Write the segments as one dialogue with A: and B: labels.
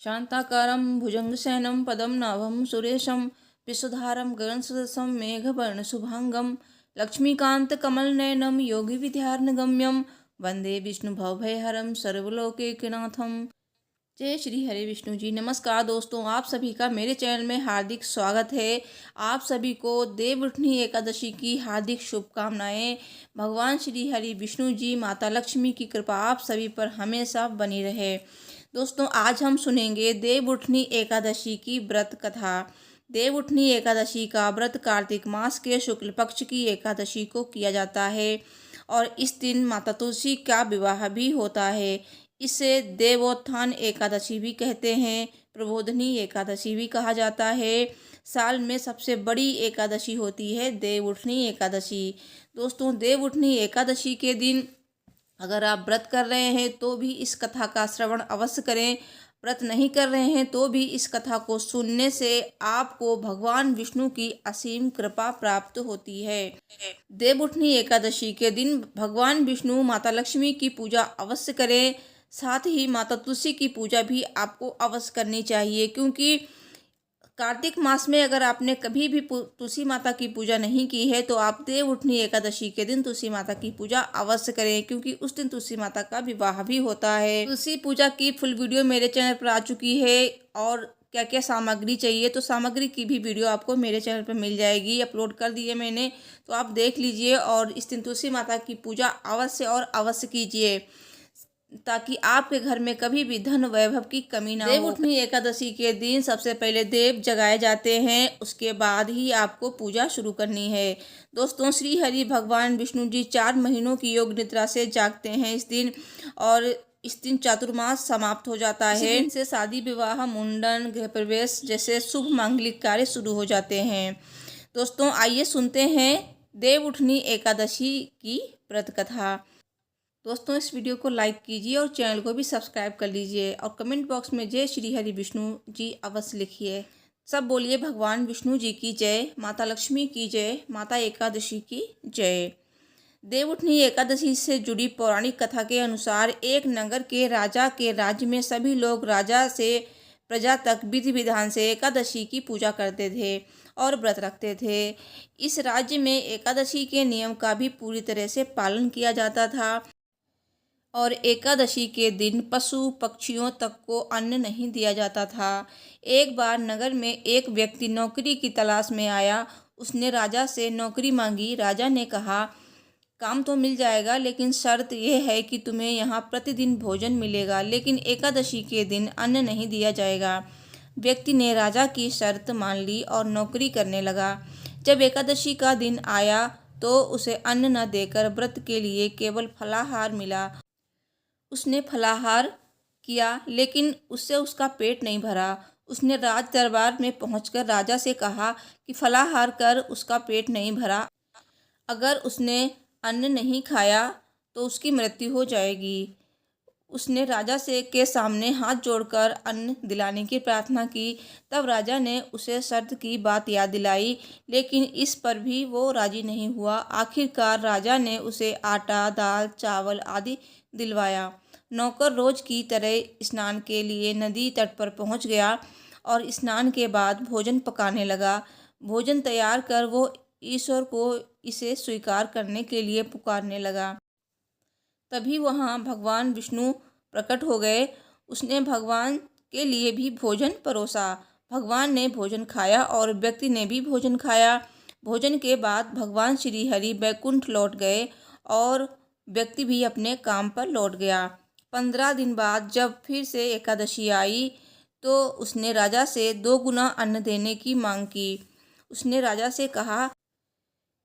A: शांताकारं भुजंगशयनं पद्मनाभं सुरेशं विश्वधारं गगनसदृशं मेघवर्णशुभांगं लक्ष्मीकान्तकमलनयनं योगिविद्यार्णगम्यं वंदे विष्णुभवभयहरं सर्वलोकैकनाथं। जय श्री हरे विष्णु जी। नमस्कार दोस्तों, आप सभी का मेरे चैनल में हार्दिक स्वागत है। आप सभी को देवउठनी एकादशी की हार्दिक शुभकामनाएं। भगवान श्री हरि विष्णु जी, माता लक्ष्मी की कृपा आप सभी पर हमेशा बनी रहे। दोस्तों, आज हम सुनेंगे देवउठनी एकादशी की व्रत कथा। देवउठनी एकादशी का व्रत कार्तिक मास के शुक्ल पक्ष की एकादशी को किया जाता है और इस दिन माता तुलसी का विवाह भी होता है। इसे देवोत्थान एकादशी भी कहते हैं, प्रबोधनी एकादशी भी कहा जाता है। साल में सबसे बड़ी एकादशी होती है देवउठनी एकादशी। दोस्तों, देवउठनी एकादशी के दिन अगर आप व्रत कर रहे हैं तो भी इस कथा का श्रवण अवश्य करें। व्रत नहीं कर रहे हैं तो भी इस कथा को सुनने से आपको भगवान विष्णु की असीम कृपा प्राप्त होती है। देवउठनी एकादशी के दिन भगवान विष्णु, माता लक्ष्मी की पूजा अवश्य करें। साथ ही माता तुलसी की पूजा भी आपको अवश्य करनी चाहिए, क्योंकि कार्तिक मास में अगर आपने कभी भी तुलसी माता की पूजा नहीं की है तो आप देवउठनी एकादशी के दिन तुलसी माता की पूजा अवश्य करें, क्योंकि उस दिन तुलसी माता का विवाह भी होता है। तुलसी पूजा की फुल वीडियो मेरे चैनल पर आ चुकी है और क्या क्या सामग्री चाहिए तो सामग्री की भी वीडियो आपको मेरे चैनल पर मिल जाएगी। अपलोड कर दी है मैंने, तो आप देख लीजिए और इस दिन तुलसी माता की पूजा अवश्य और अवश्य कीजिए, ताकि आपके घर में कभी भी धन वैभव की कमी ना हो। देवउठनी एकादशी के दिन सबसे पहले देव जगाए जाते हैं, उसके बाद ही आपको पूजा शुरू करनी है। दोस्तों, श्री हरि भगवान विष्णु जी 4 महीनों की योग निद्रा से जागते हैं इस दिन, और इस दिन चातुर्मास समाप्त हो जाता है। इस दिन से शादी, विवाह, मुंडन, गृह प्रवेश जैसे शुभ मांगलिक कार्य शुरू हो जाते हैं। दोस्तों, आइए सुनते हैं देवउठनी एकादशी की व्रत कथा। दोस्तों, इस वीडियो को लाइक कीजिए और चैनल को भी सब्सक्राइब कर लीजिए और कमेंट बॉक्स में जय श्री हरि विष्णु जी अवश्य लिखिए। सब बोलिए भगवान विष्णु जी की जय, माता लक्ष्मी की जय, माता एकादशी की जय। देवउठनी एकादशी से जुड़ी पौराणिक कथा के अनुसार एक नगर के राजा के राज्य में सभी लोग राजा से प्रजा तक विधि विधान से एकादशी की पूजा करते थे और व्रत रखते थे। इस राज्य में एकादशी के नियम का भी पूरी तरह से पालन किया जाता था और एकादशी के दिन पशु पक्षियों तक को अन्न नहीं दिया जाता था। एक बार नगर में एक व्यक्ति नौकरी की तलाश में आया। उसने राजा से नौकरी मांगी। राजा ने कहा, काम तो मिल जाएगा, लेकिन शर्त यह है कि तुम्हें यहाँ प्रतिदिन भोजन मिलेगा, लेकिन एकादशी के दिन अन्न नहीं दिया जाएगा। व्यक्ति ने राजा की शर्त मान ली और नौकरी करने लगा। जब एकादशी का दिन आया तो उसे अन्न न देकर व्रत के लिए केवल फलाहार मिला। उसने फलाहार किया, लेकिन उससे उसका पेट नहीं भरा। उसने राज दरबार में पहुंचकर राजा से कहा कि फलाहार कर उसका पेट नहीं भरा, अगर उसने अन्न नहीं खाया तो उसकी मृत्यु हो जाएगी। उसने राजा से के सामने हाथ जोड़कर अन्न दिलाने की प्रार्थना की। तब राजा ने उसे शर्त की बात याद दिलाई, लेकिन इस पर भी वो राजी नहीं हुआ। आखिरकार राजा ने उसे आटा, दाल, चावल आदि दिलवाया। नौकर रोज की तरह स्नान के लिए नदी तट पर पहुंच गया और स्नान के बाद भोजन पकाने लगा। भोजन तैयार कर वो ईश्वर को इसे स्वीकार करने के लिए पुकारने लगा। तभी वहाँ भगवान विष्णु प्रकट हो गए। उसने भगवान के लिए भी भोजन परोसा। भगवान ने भोजन खाया और व्यक्ति ने भी भोजन खाया। भोजन के बाद भगवान श्री हरि बैकुंठ लौट गए और व्यक्ति भी अपने काम पर लौट गया। 15 दिन बाद जब फिर से एकादशी आई तो उसने राजा से 2 गुना अन्न देने की मांग की। उसने राजा से कहा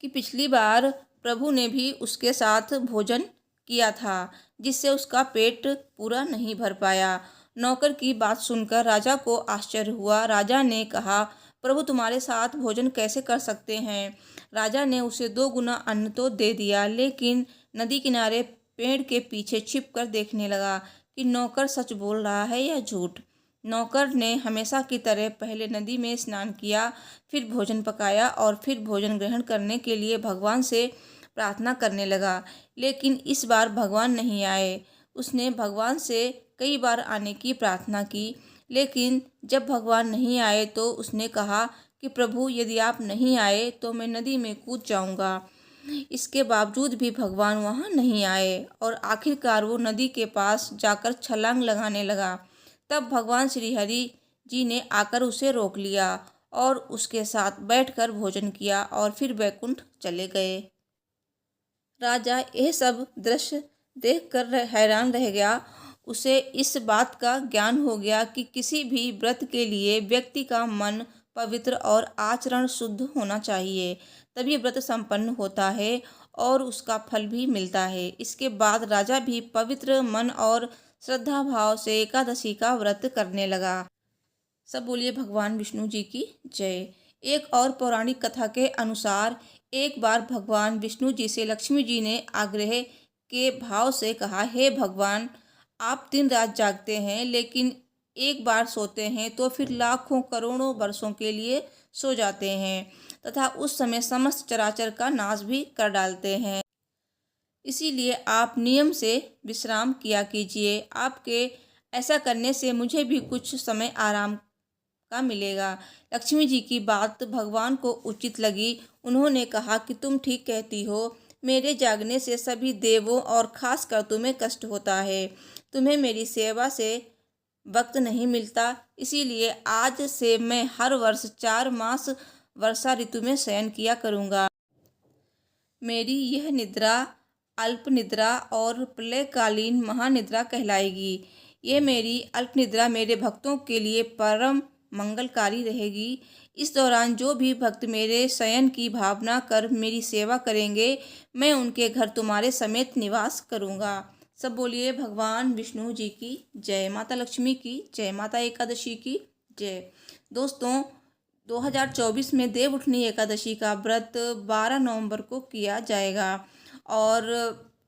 A: कि पिछली बार प्रभु ने भी उसके साथ भोजन किया था, जिससे उसका पेट पूरा नहीं भर पाया। नौकर की बात सुनकर राजा को आश्चर्य हुआ। राजा ने कहा, प्रभु तुम्हारे साथ भोजन कैसे कर सकते हैं? राजा ने उसे 2 गुना अन्न तो दे दिया, लेकिन नदी किनारे पेड़ के पीछे छिप कर देखने लगा कि नौकर सच बोल रहा है या झूठ। नौकर ने हमेशा की तरह पहले नदी में स्नान किया, फिर भोजन पकाया और फिर भोजन ग्रहण करने के लिए भगवान से प्रार्थना करने लगा, लेकिन इस बार भगवान नहीं आए। उसने भगवान से कई बार आने की प्रार्थना की, लेकिन जब भगवान नहीं आए तो उसने कहा कि प्रभु, यदि आप नहीं आए तो मैं नदी में कूद जाऊंगा। इसके बावजूद भी भगवान वहां नहीं आए और आखिरकार वो नदी के पास जाकर छलांग लगाने लगा। तब भगवान श्री हरि जी ने आकर उसे रोक लिया और उसके साथ बैठकर भोजन किया और फिर वैकुंठ चले गए। राजा यह सब दृश्य देखकर हैरान रह गया। उसे इस बात का ज्ञान हो गया कि किसी भी व्रत के लिए व्यक्ति का मन पवित्र और आचरण शुद्ध होना चाहिए, तभी व्रत संपन्न होता है और उसका फल भी मिलता है। इसके बाद राजा भी पवित्र मन और श्रद्धा भाव से एकादशी का व्रत करने लगा। सब बोलिए भगवान विष्णु जी की जय। एक और पौराणिक कथा के अनुसार एक बार भगवान विष्णु जी से लक्ष्मी जी ने आग्रह के भाव से कहा, हे भगवान, आप दिन रात जागते हैं लेकिन एक बार सोते हैं तो फिर लाखों करोड़ों वर्षों के लिए सो जाते हैं तथा उस समय समस्त चराचर का नाश भी कर डालते हैं। इसीलिए आप नियम से विश्राम किया कीजिए। आपके ऐसा करने से मुझे भी कुछ समय आराम का मिलेगा। लक्ष्मी जी की बात भगवान को उचित लगी। उन्होंने कहा कि तुम ठीक कहती हो, मेरे जागने से सभी देवों और खासकर तुम्हें कष्ट होता है। तुम्हें मेरी सेवा से वक्त नहीं मिलता, इसीलिए आज से मैं हर वर्ष 4 मास वर्षा ऋतु में शयन किया करूँगा। मेरी यह निद्रा अल्प निद्रा और प्रलयकालीन महानिद्रा कहलाएगी। ये मेरी अल्प निद्रा मेरे भक्तों के लिए परम मंगलकारी रहेगी। इस दौरान जो भी भक्त मेरे शयन की भावना कर मेरी सेवा करेंगे, मैं उनके घर तुम्हारे समेत निवास करूँगा। सब बोलिए भगवान विष्णु जी की जय, माता लक्ष्मी की जय, माता एकादशी की जय। दोस्तों, 2024 में देवउठनी एकादशी का व्रत 12 नवंबर को किया जाएगा और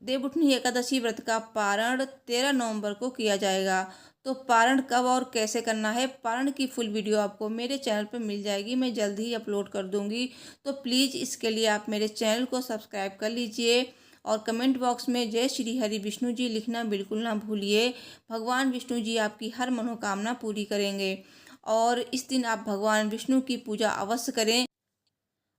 A: देवउठनी एकादशी व्रत का पारण 13 नवंबर को किया जाएगा। तो पारण कब और कैसे करना है, पारण की फुल वीडियो आपको मेरे चैनल पर मिल जाएगी। मैं जल्द ही अपलोड कर दूंगी। तो प्लीज़ इसके लिए आप मेरे चैनल को सब्सक्राइब कर लीजिए और कमेंट बॉक्स में जय श्री हरि विष्णु जी लिखना बिल्कुल ना भूलिए। भगवान विष्णु जी आपकी हर मनोकामना पूरी करेंगे और इस दिन आप भगवान विष्णु की पूजा अवश्य करें।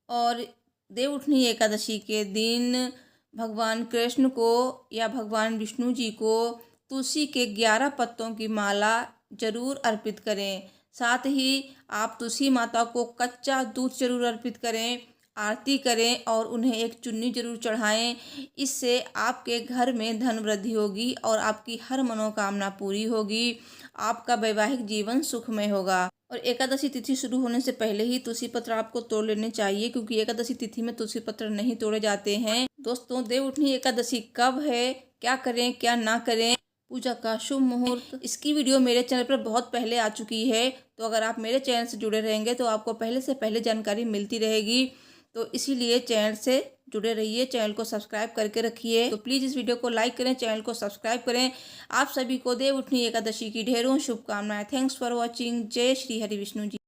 A: और देवउठनी एकादशी के दिन भगवान कृष्ण को या भगवान विष्णु जी को तुलसी के 11 पत्तों की माला जरूर अर्पित करें। साथ ही आप तुलसी माता को कच्चा दूध जरूर अर्पित करें, आरती करें और उन्हें एक चुन्नी जरूर चढ़ाएं। इससे आपके घर में धन वृद्धि होगी और आपकी हर मनोकामना पूरी होगी। आपका वैवाहिक जीवन सुखमय होगा। और एकादशी तिथि शुरू होने से पहले ही तुलसी पत्र आपको तोड़ लेने चाहिए, क्योंकि एकादशी तिथि में तुलसी पत्र नहीं तोड़े जाते हैं। दोस्तों, देवउठनी एकादशी कब है, क्या करें क्या ना करें, पूजा का शुभ मुहूर्त, इसकी वीडियो मेरे चैनल पर बहुत पहले आ चुकी है। तो अगर आप मेरे चैनल से जुड़े रहेंगे तो आपको पहले से पहले जानकारी मिलती रहेगी। तो इसीलिए चैनल से जुड़े रहिए, चैनल को सब्सक्राइब करके रखिए। तो प्लीज़ इस वीडियो को लाइक करें, चैनल को सब्सक्राइब करें। आप सभी को देवउठनी एकादशी की ढेरों शुभकामनाएं। Thanks for watching. जय श्री हरि विष्णु जी।